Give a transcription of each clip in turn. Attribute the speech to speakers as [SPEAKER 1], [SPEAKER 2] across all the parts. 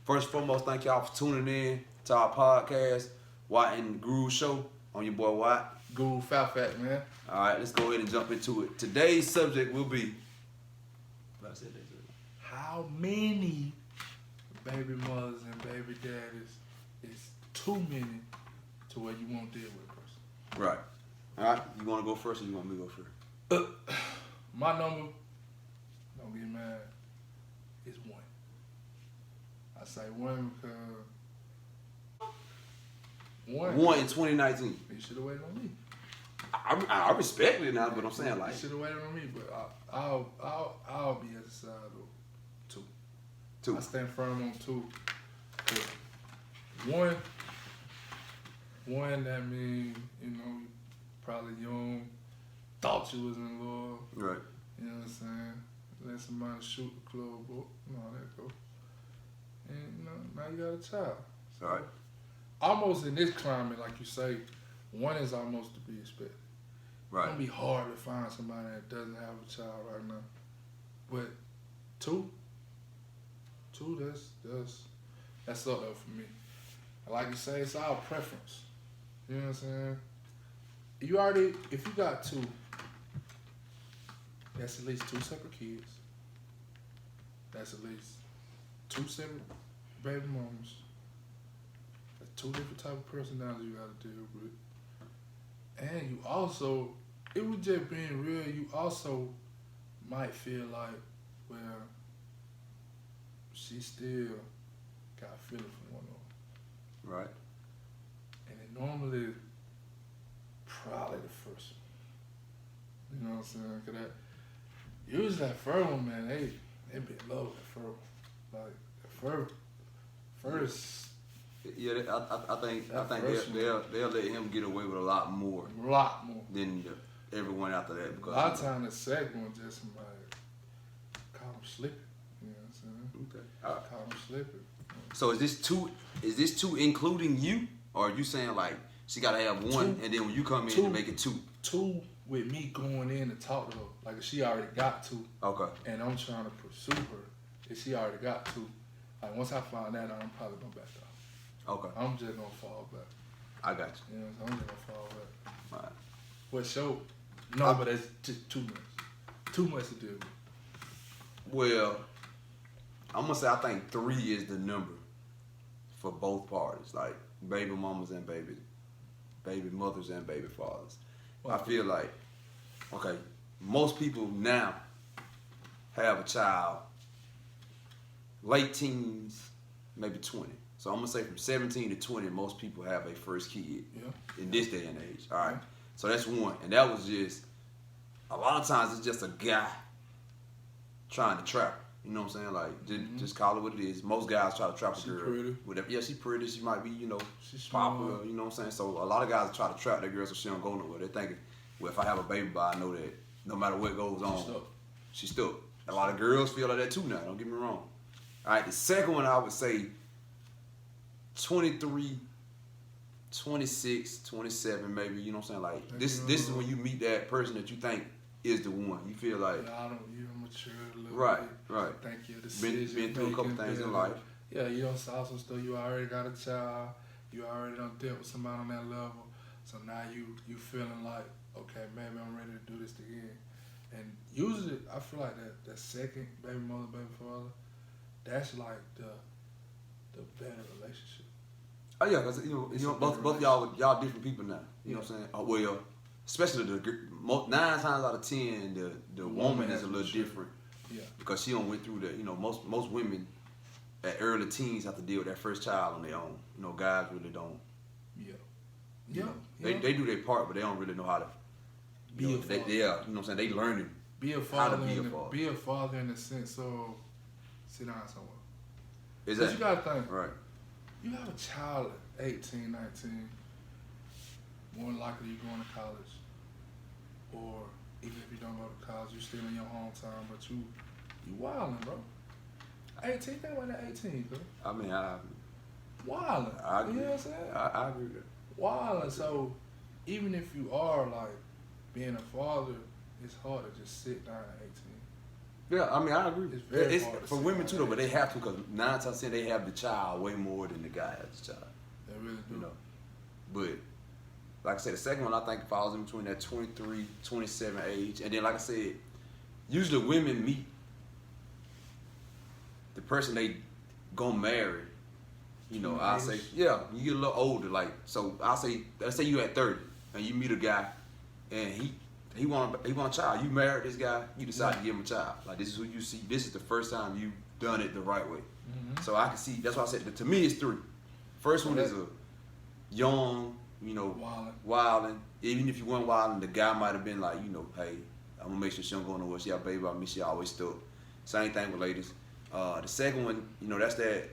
[SPEAKER 1] First and foremost, thank y'all for tuning in to our podcast, Watt&GuruShow, on your boy Watt.
[SPEAKER 2] Guru Fat, man.
[SPEAKER 1] All right, let's go ahead and jump into it. Today's subject will be.
[SPEAKER 2] How many baby mothers and baby daddies is too many to where you won't deal with a person?
[SPEAKER 1] Right. All right, you want to go first or you want me to go first?
[SPEAKER 2] My number, don't get mad, is 1. I say 1 because
[SPEAKER 1] 1 in 2019.
[SPEAKER 2] You should have waited on me.
[SPEAKER 1] I respect it now, but I'm saying like.
[SPEAKER 2] You should have waited on me, but I'll be at the side of 2.
[SPEAKER 1] 2.
[SPEAKER 2] I stand firm on 2. 1, that means, probably young, thought you was in love.
[SPEAKER 1] Right.
[SPEAKER 2] You know what I'm saying? Let somebody shoot the club up and all that go. And now you got a child.
[SPEAKER 1] All right.
[SPEAKER 2] Almost in this climate, like you say, 1 is almost to be expected.
[SPEAKER 1] Right.
[SPEAKER 2] It's gonna be hard to find somebody that doesn't have a child right now. But 2, that's up there for me. And like you say, it's our preference. You know what I'm saying? If you got 2, that's at least 2 separate kids. That's at least 2 separate baby mamas. That's 2 different type of personalities you gotta deal with. And you also, it was just being real, you also might feel like, well, she still got a feeling for one of them.
[SPEAKER 1] Right.
[SPEAKER 2] And it normally probably the first one. You know what I'm saying? Cause usually that first one, man, they be in love with that first one. Like the first.
[SPEAKER 1] Yeah, I think they'll let him get away with a lot more. Than everyone after that. Because
[SPEAKER 2] a lot of times the second one just somebody call him slipping. You know what I'm saying?
[SPEAKER 1] Okay.
[SPEAKER 2] Call him slipping.
[SPEAKER 1] So is this two including you, or are you saying like she gotta have 1 and then when you come in to make it 2?
[SPEAKER 2] 2 with me going in to talk to her. Like if she already got 2.
[SPEAKER 1] Okay.
[SPEAKER 2] And I'm trying to pursue her. If she already got 2. Like once I find that out, I'm probably gonna back off.
[SPEAKER 1] Okay.
[SPEAKER 2] I'm just gonna fall back.
[SPEAKER 1] I got you.
[SPEAKER 2] You know, I'm just gonna fall back.
[SPEAKER 1] All right.
[SPEAKER 2] What show? No, but that's just too much. Too much to deal with.
[SPEAKER 1] Well, I'm gonna say I think 3 is the number for both parties, like baby mamas and baby mothers and baby fathers. I feel like, okay, most people now have a child, late teens, maybe 20. So I'm gonna say from 17 to 20, most people have a first kid in this day and age. All right, so that's 1, and that was just a lot of times it's just a guy trying to trap her. You know what I'm saying? Like just call it what it is. Most guys try to trap a girl.
[SPEAKER 2] Pretty.
[SPEAKER 1] Whatever. Yeah, she pretty. She might be
[SPEAKER 2] she's
[SPEAKER 1] popular. You know what I'm saying? So a lot of guys try to trap that girl so she don't go nowhere. They're thinking, well, if I have a baby by, I know that no matter what goes on, she's stuck. A lot of girls feel like that too now. Don't get me wrong. All right, the second one I would say 23, 26, 27 maybe, you know what I'm saying? Like this is when you meet that person that you think is the one. You feel like
[SPEAKER 2] you're mature a little
[SPEAKER 1] right,
[SPEAKER 2] bit.
[SPEAKER 1] right.
[SPEAKER 2] Think your decision.
[SPEAKER 1] Been through a couple things in life.
[SPEAKER 2] Yeah, you don't saw some stuff. You already got a child. You already done dealt with somebody on that level. So now you feeling like, okay, maybe I'm ready to do this again. And usually I feel like that second baby mother, baby father, that's like the better relationship.
[SPEAKER 1] Oh yeah, because both y'all different people now. You know what I'm saying? Well, especially 9 times out of 10, the woman is a little different.
[SPEAKER 2] Yeah. Because
[SPEAKER 1] she don't went through that. Most women at early teens have to deal with that first child on their own. Guys really don't.
[SPEAKER 2] Yeah.
[SPEAKER 1] They do their part, but they don't really know how to
[SPEAKER 2] be a father.
[SPEAKER 1] You know what I'm saying? They learning
[SPEAKER 2] be a father. Be a father in the sense of sit down somewhere. Because you gotta think.
[SPEAKER 1] Right.
[SPEAKER 2] You have a child at 18, 19, more than likely you're going to college. Or even if you don't go to college, you're still in your hometown, but you wildin', bro. 18, think about that 18, bro.
[SPEAKER 1] I mean,
[SPEAKER 2] wildin'.
[SPEAKER 1] I agree.
[SPEAKER 2] You know what I'm saying?
[SPEAKER 1] I agree with that.
[SPEAKER 2] Wildin'. So even if you are like being a father, it's hard to just sit down at 18.
[SPEAKER 1] Yeah, I mean, I agree.
[SPEAKER 2] It's very
[SPEAKER 1] It's
[SPEAKER 2] hard to
[SPEAKER 1] for
[SPEAKER 2] see
[SPEAKER 1] women too, though, but they
[SPEAKER 2] nowadays.
[SPEAKER 1] have to because 9 times out of 10 they have the child way more than the guy has the child.
[SPEAKER 2] They really do.
[SPEAKER 1] You know, but like I said, the second one I think falls in between that 23, 27 age, and then like I said, usually women meet the person they gonna marry. You know, I say, yeah, you get a little older, like so. I say, let's say you at 30 and you meet a guy, and he want a child. You married this guy, you decide to give him a child. Like this is who you see. This is the first time you've done it the right way.
[SPEAKER 2] Mm-hmm. So
[SPEAKER 1] So I can see. That's why I said that to me it's 3. First one is a young, you know, wilding. Even if you weren't wilding, the guy might have been like, you know, hey, I'm gonna make sure she don't go nowhere. She got a baby, I miss you always stuck. Same thing with ladies. The second one, you know, that's that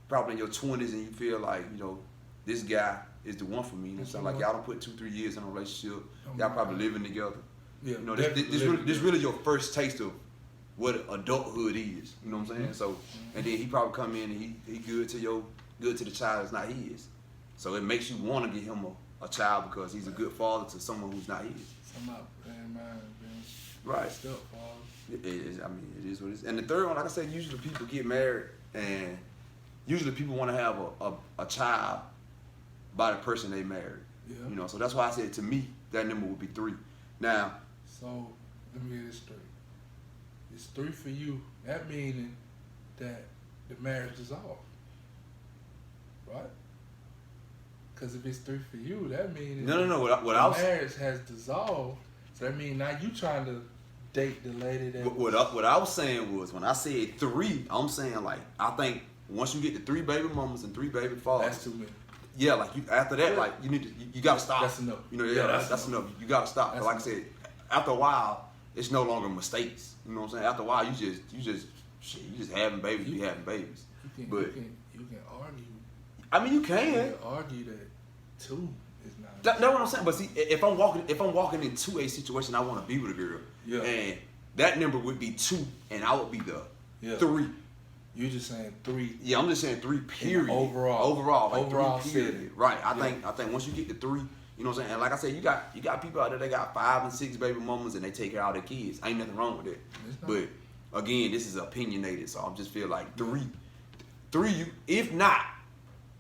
[SPEAKER 1] probably in your 20s and you feel like, you know, this guy is the one for me. You know, so like y'all don't put 2-3 years in a relationship. Y'all probably living together.
[SPEAKER 2] Yeah,
[SPEAKER 1] You know, this really your first taste of what adulthood is. You know what I'm saying? So, and then he probably come in and he good to the child that's not his. So it makes you want to get him a child because he's a good father to someone who's not his.
[SPEAKER 2] Somebody paying mine, man.
[SPEAKER 1] Right.
[SPEAKER 2] Stepfather.
[SPEAKER 1] It is. I mean, it is what it is. And the third one, like I said, usually people get married and usually people want to have a child by the person they married.
[SPEAKER 2] Yeah.
[SPEAKER 1] You know, so that's why I said to me that number would be 3. Now,
[SPEAKER 2] So let me get this straight. It's 3 for you. That meaning that the marriage dissolved, right? Because if it's 3 for you, that means
[SPEAKER 1] no. What
[SPEAKER 2] the
[SPEAKER 1] I was
[SPEAKER 2] marriage has dissolved. So that means now you trying to date the lady that.
[SPEAKER 1] what I was saying was when I said 3, I'm saying like I think once you get to 3 baby mamas and 3 baby fathers,
[SPEAKER 2] That's too many.
[SPEAKER 1] yeah, like you after that, like you need to you gotta stop.
[SPEAKER 2] That's enough.
[SPEAKER 1] You know,
[SPEAKER 2] Yeah,
[SPEAKER 1] that's enough. You gotta stop.
[SPEAKER 2] That's
[SPEAKER 1] Like I said, after a while, it's no longer mistakes. You know what I'm saying? After a while, you just having babies. You having babies.
[SPEAKER 2] You can,
[SPEAKER 1] But
[SPEAKER 2] you can argue.
[SPEAKER 1] I mean, you
[SPEAKER 2] You
[SPEAKER 1] can.
[SPEAKER 2] can argue that 2 is not.
[SPEAKER 1] That's what I'm saying. But see, if I'm walking into a situation, I want to be with a girl,
[SPEAKER 2] Yeah.
[SPEAKER 1] and that number would be 2, and I would be the
[SPEAKER 2] Yeah.
[SPEAKER 1] 3.
[SPEAKER 2] You're just saying 3.
[SPEAKER 1] Yeah, I'm just saying 3. Period.
[SPEAKER 2] Overall.
[SPEAKER 1] like
[SPEAKER 2] Overall
[SPEAKER 1] 3 period.
[SPEAKER 2] setting.
[SPEAKER 1] Right.
[SPEAKER 2] Yeah.
[SPEAKER 1] I think once you get to 3, you know what I'm saying. And like I said, you got people out there that got 5 and 6 baby mamas and they take care of their kids. Ain't nothing wrong with it.
[SPEAKER 2] It's not.
[SPEAKER 1] But again, this is opinionated, so I just feel like 3. You if not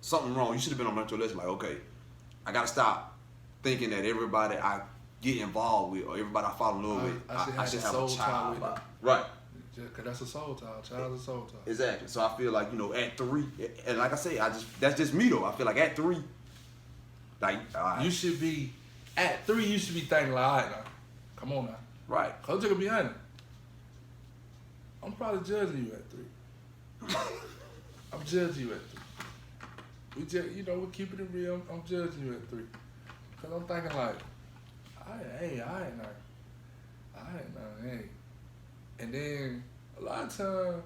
[SPEAKER 1] something wrong, you should have been on mental lesson. Like, okay, I gotta stop thinking that everybody I get involved with or everybody I fall in love with, I should have a child.
[SPEAKER 2] with them.
[SPEAKER 1] Right.
[SPEAKER 2] Because that's a soul tie. Child's a soul tie.
[SPEAKER 1] Exactly. So I feel like, you know, at 3, and like I say, that's just me though. I feel like at 3, like
[SPEAKER 2] You should be, at 3, you should be thinking like, all right now, come on now.
[SPEAKER 1] right.
[SPEAKER 2] Cause I'm just gonna be honest. I'm probably judging you at 3. I'm judging you at 3. We just, you know, we're keeping it real. I'm judging you at 3. Cause I'm thinking like, I ain't nothing. And then a lot of time,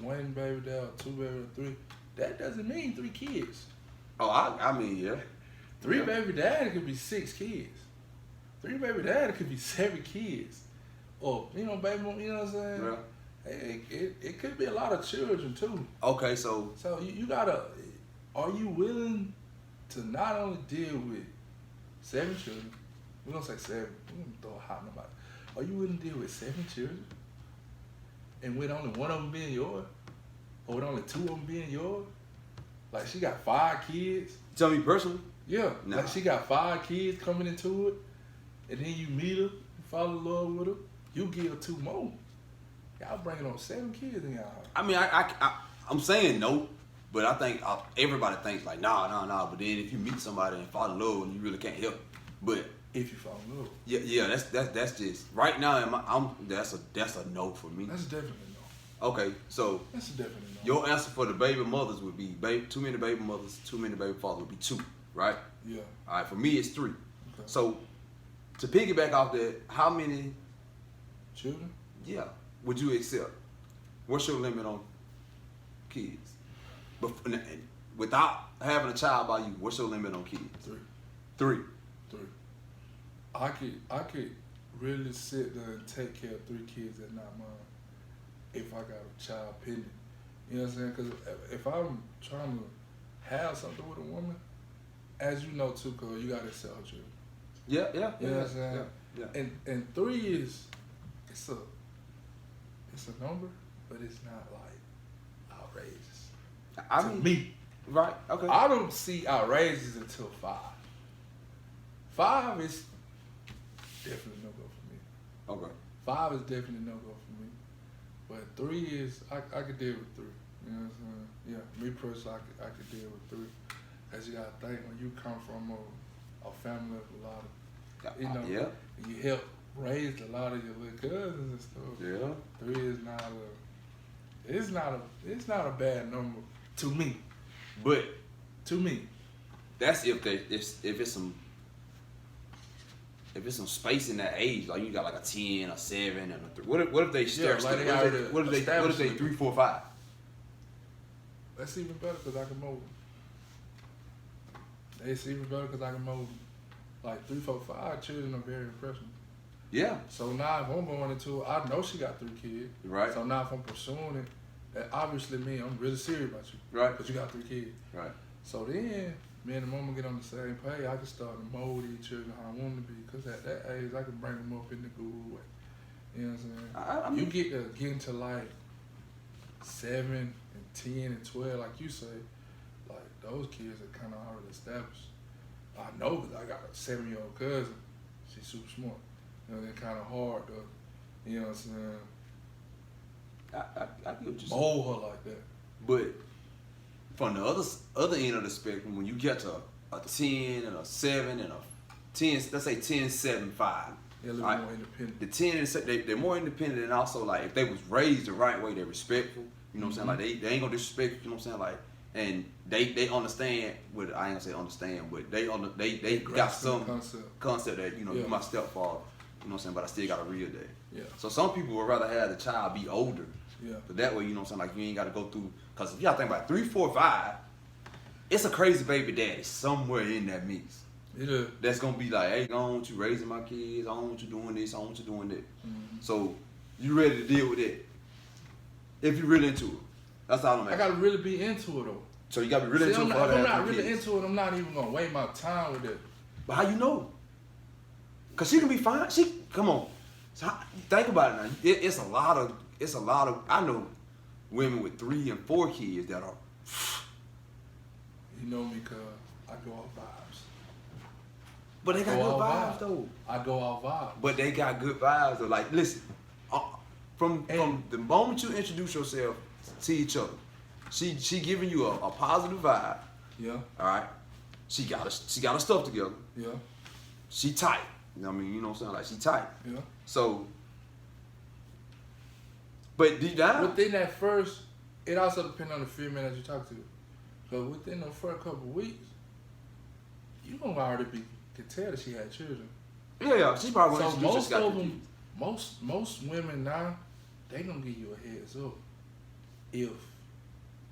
[SPEAKER 2] 1 baby dad, 2 baby, 3, that doesn't mean 3 kids.
[SPEAKER 1] Oh, I mean, yeah.
[SPEAKER 2] 3
[SPEAKER 1] Yeah.
[SPEAKER 2] baby dad could be 6 kids. 3 baby dad could be 7 kids. Or, you know, baby, you know what I'm saying?
[SPEAKER 1] Yeah.
[SPEAKER 2] It could be a lot of children too.
[SPEAKER 1] Okay, so
[SPEAKER 2] So you gotta, are you willing to not only deal with 7 children, we're gonna say 7, we're gonna throw a hot number out. Are you willing to deal with 7 children? And with only 1 of them being yours? Or with only 2 of them being yours? Like she got 5 kids.
[SPEAKER 1] tell me personally.
[SPEAKER 2] Yeah,
[SPEAKER 1] Nah.
[SPEAKER 2] like she got 5 kids coming into it, and then you meet her, you fall in love with her, you give her 2 more. Y'all bringing on 7 kids in y'all house.
[SPEAKER 1] I mean, I'm saying no, but I think everybody thinks like, nah. But then if you meet somebody and fall in love and you really can't help it. But
[SPEAKER 2] If you fall in love.
[SPEAKER 1] yeah, that's just right now. That's a no for me.
[SPEAKER 2] That's definitely no.
[SPEAKER 1] Okay, so
[SPEAKER 2] That's definitely no.
[SPEAKER 1] your answer for the baby mothers would be too many baby mothers, too many baby fathers would be 2, right?
[SPEAKER 2] Yeah.
[SPEAKER 1] All right, for me it's 3.
[SPEAKER 2] Okay.
[SPEAKER 1] So to piggyback off that, how many?
[SPEAKER 2] Children?
[SPEAKER 1] Yeah, would you accept? What's your limit on kids? But without having a child by you, what's your limit on kids?
[SPEAKER 2] 3.
[SPEAKER 1] 3.
[SPEAKER 2] 3. I could really sit there and take care of 3 kids and not mine if I got a child pending. You know what I'm saying? Because if I'm trying to have something with a woman, as you know too, cause you gotta accept her children.
[SPEAKER 1] Yeah.
[SPEAKER 2] You know what I'm saying?
[SPEAKER 1] Yeah.
[SPEAKER 2] And 3 is, It's a number, but it's not like outrageous.
[SPEAKER 1] I
[SPEAKER 2] To
[SPEAKER 1] mean,
[SPEAKER 2] me.
[SPEAKER 1] right? Okay.
[SPEAKER 2] I don't see outrageous until 5. 5 is definitely no go for me.
[SPEAKER 1] Okay.
[SPEAKER 2] 5 is definitely no go for me. But 3 is I could deal with 3. You know what I'm saying? Yeah, me personally, I could deal with 3. Cause you gotta think when you come from a family of a lot of, you know,
[SPEAKER 1] Yeah.
[SPEAKER 2] you help raise a lot of your little cousins and stuff.
[SPEAKER 1] Yeah.
[SPEAKER 2] 3 is it's not a bad number to me.
[SPEAKER 1] But
[SPEAKER 2] To me.
[SPEAKER 1] that's if it's some space in that age, like you got like a 10, a 7, and a 3. What if they start?
[SPEAKER 2] like
[SPEAKER 1] What if they 3, 4, 5?
[SPEAKER 2] That's even better because I can mold them. It's even better because I can mold them. Like 3, 4, 5 children are very impressive.
[SPEAKER 1] Yeah.
[SPEAKER 2] So now if I'm going into it, I know she got 3 kids.
[SPEAKER 1] Right.
[SPEAKER 2] So now if I'm pursuing it, that obviously means I'm really serious about you.
[SPEAKER 1] Right.
[SPEAKER 2] Because you got 3 kids.
[SPEAKER 1] Right.
[SPEAKER 2] So then, me and the mama get on the same page, I can start to mold these children how I want them to be. Because at that age, I can bring them up in the good way. You know what I'm saying?
[SPEAKER 1] I mean,
[SPEAKER 2] You get into like 7 and 10 and 12, like you say, like those kids are kind of already established. I know because I got a 7-year-old cousin. She's super smart. You know, they're kind of hard to, you know what I'm saying,
[SPEAKER 1] I get what you're saying.
[SPEAKER 2] mold her like that.
[SPEAKER 1] But from the other end of the spectrum, when you get to a 10 and a 7 and a 10, let's say 10, 7, 5.
[SPEAKER 2] They're a little more independent.
[SPEAKER 1] The 10 and 7, they're more independent, and also like if they was raised the right way, they're respectful. You know what I'm saying? Like they ain't gonna disrespect you. You know what I'm saying? Like, and they understand. What I ain't gonna say understand, but they got some concept that you
[SPEAKER 2] Yeah.
[SPEAKER 1] you my stepfather. You know what I'm saying? But I still got a real dad.
[SPEAKER 2] Yeah.
[SPEAKER 1] So some people would rather have the child be older.
[SPEAKER 2] Yeah.
[SPEAKER 1] But that way, you know what I'm saying? Like you ain't got to go through. Cause if y'all think about it, 3, 4, 5, it's a crazy baby daddy somewhere in that mix.
[SPEAKER 2] It is.
[SPEAKER 1] That's gonna be like, hey, I don't want you raising my kids. I don't want you doing this. I don't want you doing that.
[SPEAKER 2] Mm-hmm.
[SPEAKER 1] So you ready to deal with it? If you're really into it, that's all I'm asking.
[SPEAKER 2] I gotta really be into it though.
[SPEAKER 1] So you gotta be really
[SPEAKER 2] See,
[SPEAKER 1] into it.
[SPEAKER 2] if I'm not
[SPEAKER 1] kids.
[SPEAKER 2] really into it, I'm not even gonna waste my time with it.
[SPEAKER 1] But how you know? Cause she can be fine. Come on. So think about it now. It's a lot of. I know women with 3 and 4 kids that are.
[SPEAKER 2] You know me, cause I go off vibes.
[SPEAKER 1] But they got
[SPEAKER 2] Go
[SPEAKER 1] good
[SPEAKER 2] off
[SPEAKER 1] vibes though.
[SPEAKER 2] I go off vibes.
[SPEAKER 1] But they got good vibes though. Like listen, from the moment you introduce yourself to each other, she giving you a positive vibe.
[SPEAKER 2] Yeah.
[SPEAKER 1] All right. She got her stuff together.
[SPEAKER 2] Yeah.
[SPEAKER 1] She tight. You know what I mean? You know what I'm saying? Like she tight.
[SPEAKER 2] Yeah.
[SPEAKER 1] So, but deep down,
[SPEAKER 2] Within that first, it also depends on the female that you talk to. So within the first couple of weeks, you gonna already can tell that she had children.
[SPEAKER 1] yeah, she probably
[SPEAKER 2] So
[SPEAKER 1] introduce
[SPEAKER 2] most
[SPEAKER 1] got
[SPEAKER 2] of
[SPEAKER 1] the
[SPEAKER 2] them, most women now, they gonna give you a heads up if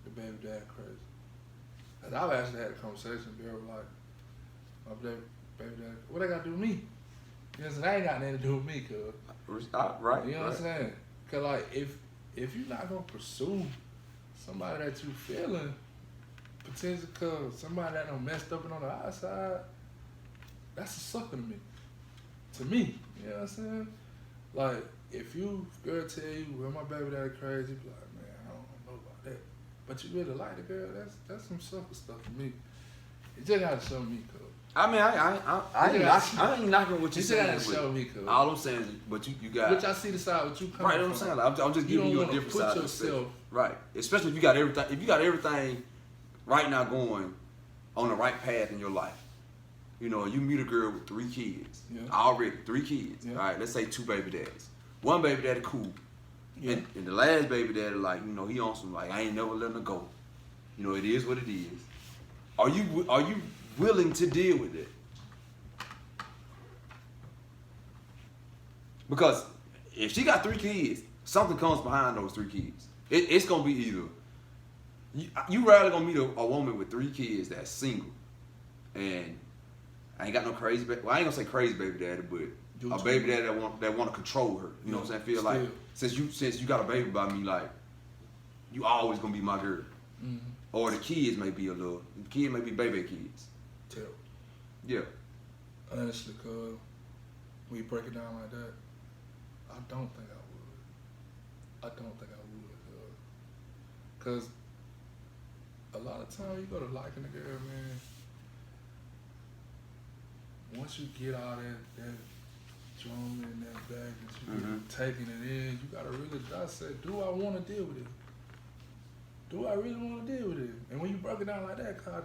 [SPEAKER 2] the baby dad crazy. Cause I've actually had a conversation. They were like, my baby dad, what they got to do with me? You know what I'm saying? That ain't got nothing to do with me, cuz.
[SPEAKER 1] right.
[SPEAKER 2] You know what I'm
[SPEAKER 1] right.
[SPEAKER 2] saying? Cause like if you're not gonna pursue somebody that you feeling, potentially cause somebody that done messed up and on the outside, that's a sucker to me. To me, you know what I'm saying? Like if girl tell you, well, my baby daddy crazy, you be like, man, I don't know about that. But you really like the girl, that's some sucker stuff for me. You just gotta show me, cuz.
[SPEAKER 1] I mean, I ain't knocking what
[SPEAKER 2] You
[SPEAKER 1] you're
[SPEAKER 2] just
[SPEAKER 1] saying.
[SPEAKER 2] gotta show me, cuz.
[SPEAKER 1] All I'm saying is, but you got.
[SPEAKER 2] Which I see the side what you coming
[SPEAKER 1] Right,
[SPEAKER 2] from.
[SPEAKER 1] I'm saying. Like, I'm just giving you a different
[SPEAKER 2] put
[SPEAKER 1] side.
[SPEAKER 2] yourself.
[SPEAKER 1] Right, especially if you got everything. If you got everything right now going on the right path in your life, you know, you meet a girl with 3 kids.
[SPEAKER 2] Yeah.
[SPEAKER 1] Already 3 kids.
[SPEAKER 2] Yeah.
[SPEAKER 1] All right, let's say 2 baby daddies. One baby daddy cool.
[SPEAKER 2] Yeah.
[SPEAKER 1] And the last baby daddy, like, you know, he on some like I ain't never letting her go. You know, it is what it is. Are you willing to deal with it? Because if she got 3 kids, something comes behind those 3 kids. It's gonna be either you rarely gonna meet a woman with 3 kids that's single, and I ain't got no crazy. Well, I ain't gonna say crazy baby daddy, but a baby daddy that want to control her. You know what I'm saying? Feel like since you got a baby by me, like you always gonna be my girl.
[SPEAKER 2] Mm-hmm.
[SPEAKER 1] Or the kids may be the kids may be baby kids.
[SPEAKER 2] Terrible.
[SPEAKER 1] Yeah.
[SPEAKER 2] Honestly, cuz when you break it down like that, I don't think I would. I don't think I would. Cause a lot of times you go to liking a girl, man. Once you get all that drama in that bag and you taking it in, you gotta really dissect. Do I want to deal with it? Do I really want to deal with it? And when you break it down like that, cause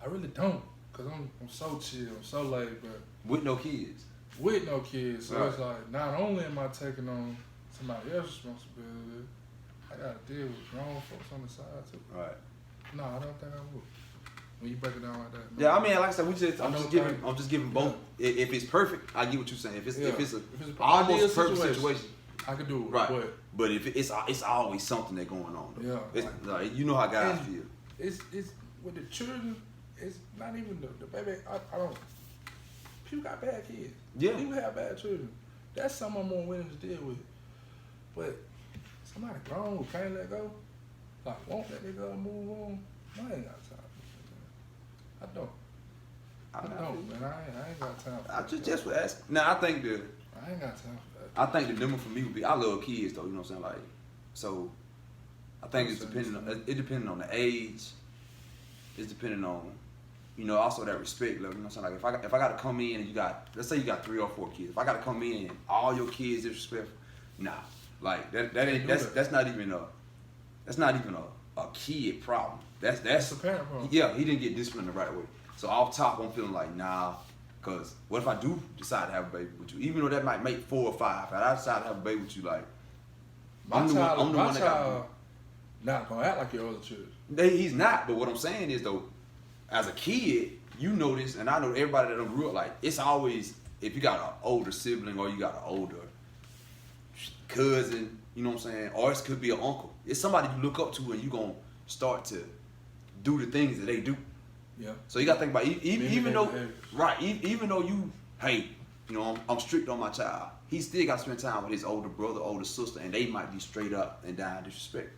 [SPEAKER 2] I really don't. Cause I'm so chill, I'm so laid back.
[SPEAKER 1] With no kids.
[SPEAKER 2] With no kids, so
[SPEAKER 1] Right.
[SPEAKER 2] it's like not only am I taking on somebody else's responsibility, I gotta deal with grown folks on the side too.
[SPEAKER 1] Right.
[SPEAKER 2] No, I don't think I would. When you break it down like that. No.
[SPEAKER 1] Yeah, I mean, like I said, I'm just giving both.
[SPEAKER 2] Yeah.
[SPEAKER 1] If it's perfect, I get what you're saying. If it's
[SPEAKER 2] an
[SPEAKER 1] almost perfect situation,
[SPEAKER 2] I could do it.
[SPEAKER 1] right? But if it's always something that's going on. Though.
[SPEAKER 2] Yeah,
[SPEAKER 1] it's like you know how guys feel.
[SPEAKER 2] It's with the children. It's not even the baby. I don't. People got bad kids.
[SPEAKER 1] Yeah.
[SPEAKER 2] People have bad children. That's something I'm more willing to deal with. But somebody grown who can't let go, like won't let it go, move on. I ain't got time. I don't. I don't, man. I ain't got time for
[SPEAKER 1] I
[SPEAKER 2] that.
[SPEAKER 1] just would ask. Now I think
[SPEAKER 2] I ain't got time for that.
[SPEAKER 1] I think the number for me would be I love kids though. You know what I'm saying? Like so. I think it's depending on the age. It's depending on, also that respect level. You know what I'm saying? Like if I got to come in and let's say you got 3 or 4 kids. If I got to come in and all your kids disrespectful, nah. Like that's not even a kid problem. That's
[SPEAKER 2] a parent problem.
[SPEAKER 1] Yeah, he didn't get disciplined the right way. So off top, I'm feeling like nah. Cause what if I do decide to have a baby with you? Even though that might make 4 or 5, and I decide to have a baby with you, like
[SPEAKER 2] my child not gonna act like your other children.
[SPEAKER 1] He's not, but what I'm saying is though, as a kid, you know this, and I know everybody that grew up like it's always if you got an older sibling or you got an older cousin, you know what I'm saying, or it could be an uncle. It's somebody you look up to, and you gonna start to do the things that they do.
[SPEAKER 2] Yeah.
[SPEAKER 1] So you gotta think about even though I'm strict on my child, he still got to spend time with his older brother, older sister, and they might be straight up and down disrespect.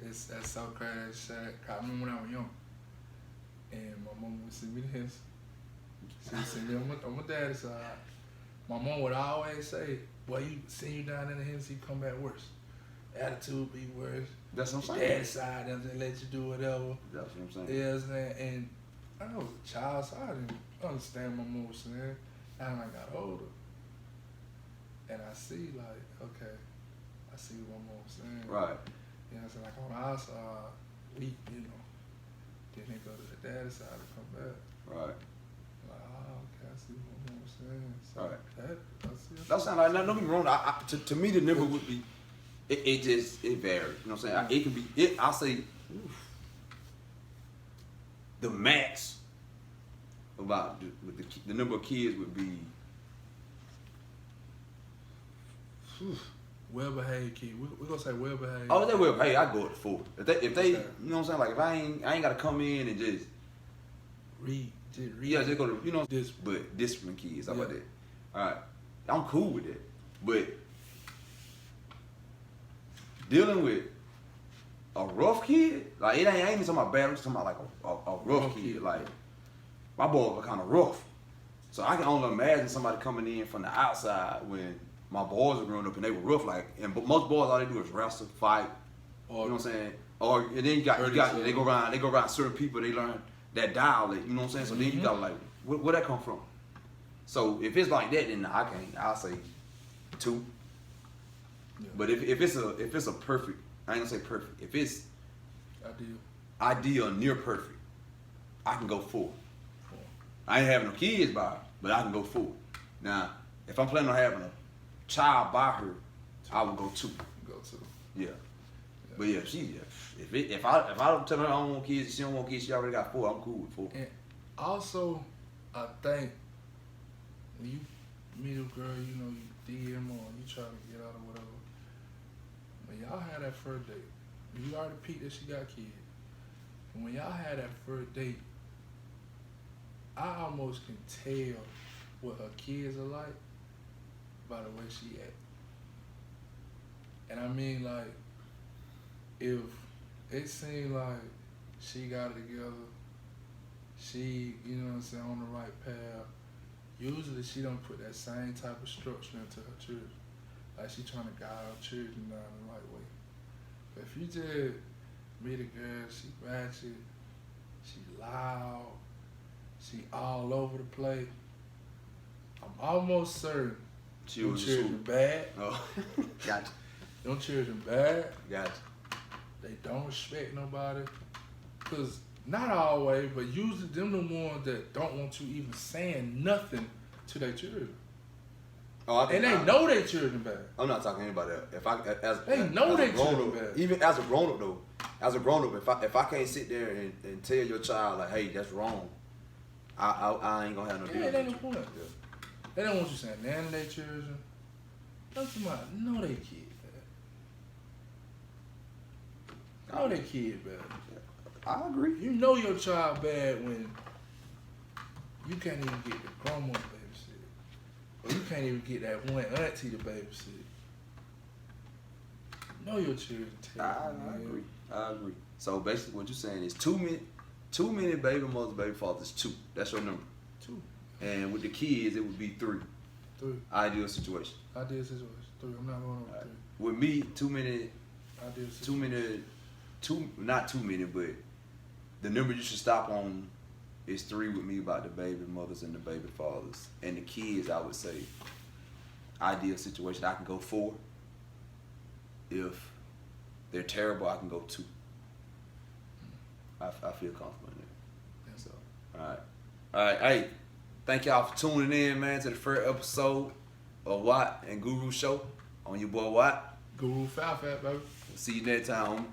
[SPEAKER 2] That's so crazy. I remember when I was young, and my mom would send me to his. She would send me on my daddy's side. My mom would always say, "Boy, you send you down in the Hennessy, come back worse. Attitude be worse.
[SPEAKER 1] That's what I'm saying.
[SPEAKER 2] Daddy's side doesn't let you do whatever."
[SPEAKER 1] That's what I'm saying.
[SPEAKER 2] You know what I'm saying? And I was a child, so I didn't understand what my mom was saying. And I got older, and I see like, okay, I see what my mom was saying.
[SPEAKER 1] Right.
[SPEAKER 2] You know what I'm saying? Like on our side, we, then they go to the daddy's side to come back.
[SPEAKER 1] Right.
[SPEAKER 2] Like, okay, I see what my mom was saying. So
[SPEAKER 1] Right.
[SPEAKER 2] that
[SPEAKER 1] sounds like, don't get me wrong, to me the number would be, it varies. You know what I'm saying? It can be, I'll say, the max about the number of kids would be,
[SPEAKER 2] well-behaved kid. We're gonna say well-behaved.
[SPEAKER 1] oh, they will. Hey, I go at 4. If they,
[SPEAKER 2] Okay.
[SPEAKER 1] you know what I'm saying? Like if I ain't got to come in and just
[SPEAKER 2] read.
[SPEAKER 1] yeah, just go to
[SPEAKER 2] Discipline.
[SPEAKER 1] but discipline kids. How about
[SPEAKER 2] Yeah.
[SPEAKER 1] that? All right, I'm cool with it. But dealing with a rough kid, like I ain't even talking about bad. I'm just talking about like a rough kid. Like my boys are kind of rough, so I can only imagine somebody coming in from the outside when my boys were growing up and they were rough. Like, but most boys all they do is wrestle, fight. You know what I'm saying? Or and then you got they go around certain people. They learn that dialect. You know what I'm saying? So then you got like where that come from? So if it's like that, then I can't. I'll say 2.
[SPEAKER 2] Yeah.
[SPEAKER 1] But if it's a perfect, I ain't gonna say perfect. If it's
[SPEAKER 2] Ideal.
[SPEAKER 1] near perfect, I can go 4. I ain't having no kids by her, but I can go 4. Now, if I'm planning on having a child by her, I would go 2.
[SPEAKER 2] Go to.
[SPEAKER 1] Yeah. But yeah, if I don't tell her I don't want kids, she don't want kids, she already got 4. I'm cool with 4.
[SPEAKER 2] And also, I think when you meet a girl, you DM or you try to get out or whatever. When y'all had that first date, you already peeped that she got kids. And when y'all had that first date, I almost can tell what her kids are like by the way she act. And I mean, like, if it seemed like she got it together, she, you know what I'm saying, on the right path, usually she don't put that same type of structure into her children. Like she trying to guide her children down the right way. But if you just meet a girl, she ratchet, she loud, she all over the place, I'm almost certain
[SPEAKER 1] She
[SPEAKER 2] them
[SPEAKER 1] was
[SPEAKER 2] children bad.
[SPEAKER 1] Oh, gotcha.
[SPEAKER 2] Them children bad.
[SPEAKER 1] Gotcha.
[SPEAKER 2] They don't respect nobody. Cause not always, but usually them the ones that don't want you even saying nothing to their children.
[SPEAKER 1] Oh, I think
[SPEAKER 2] And they know their children bad.
[SPEAKER 1] I'm not talking to anybody else. If I
[SPEAKER 2] They know
[SPEAKER 1] as
[SPEAKER 2] they
[SPEAKER 1] a grown
[SPEAKER 2] children
[SPEAKER 1] up,
[SPEAKER 2] bad.
[SPEAKER 1] even as a grown up though, as a grown up, if I can't sit there and tell your child like, hey, that's wrong, I ain't gonna have no deal
[SPEAKER 2] Yeah,
[SPEAKER 1] with
[SPEAKER 2] they
[SPEAKER 1] you.
[SPEAKER 2] don't want it. They don't want you saying nothing to their children. Don't somebody know they kid bad. Know their kid bad.
[SPEAKER 1] I agree.
[SPEAKER 2] You know your child bad when you can't even get the grandma to babysit. Or you can't even get that one auntie to babysit. Know your children
[SPEAKER 1] I agree. I agree. So basically, what you're saying is too many baby mothers, baby fathers. 2. That's your number.
[SPEAKER 2] 2.
[SPEAKER 1] And with the kids, it would be 3.
[SPEAKER 2] 3.
[SPEAKER 1] Ideal situation.
[SPEAKER 2] Ideal situation. 3. I'm not going over 3.
[SPEAKER 1] With me, too many.
[SPEAKER 2] Ideal situation.
[SPEAKER 1] Not too many, but the number you should stop on is 3 with me about the baby mothers and the baby fathers. And the kids, I would say, ideal situation, I can go 4. If they're terrible, I can go 2. I feel comfortable in it. So, all right. Hey, thank y'all for tuning in, man, to the first episode of Watt and Guru Show on your boy Watt.
[SPEAKER 2] Guru Fat, baby.
[SPEAKER 1] See you next time, homie.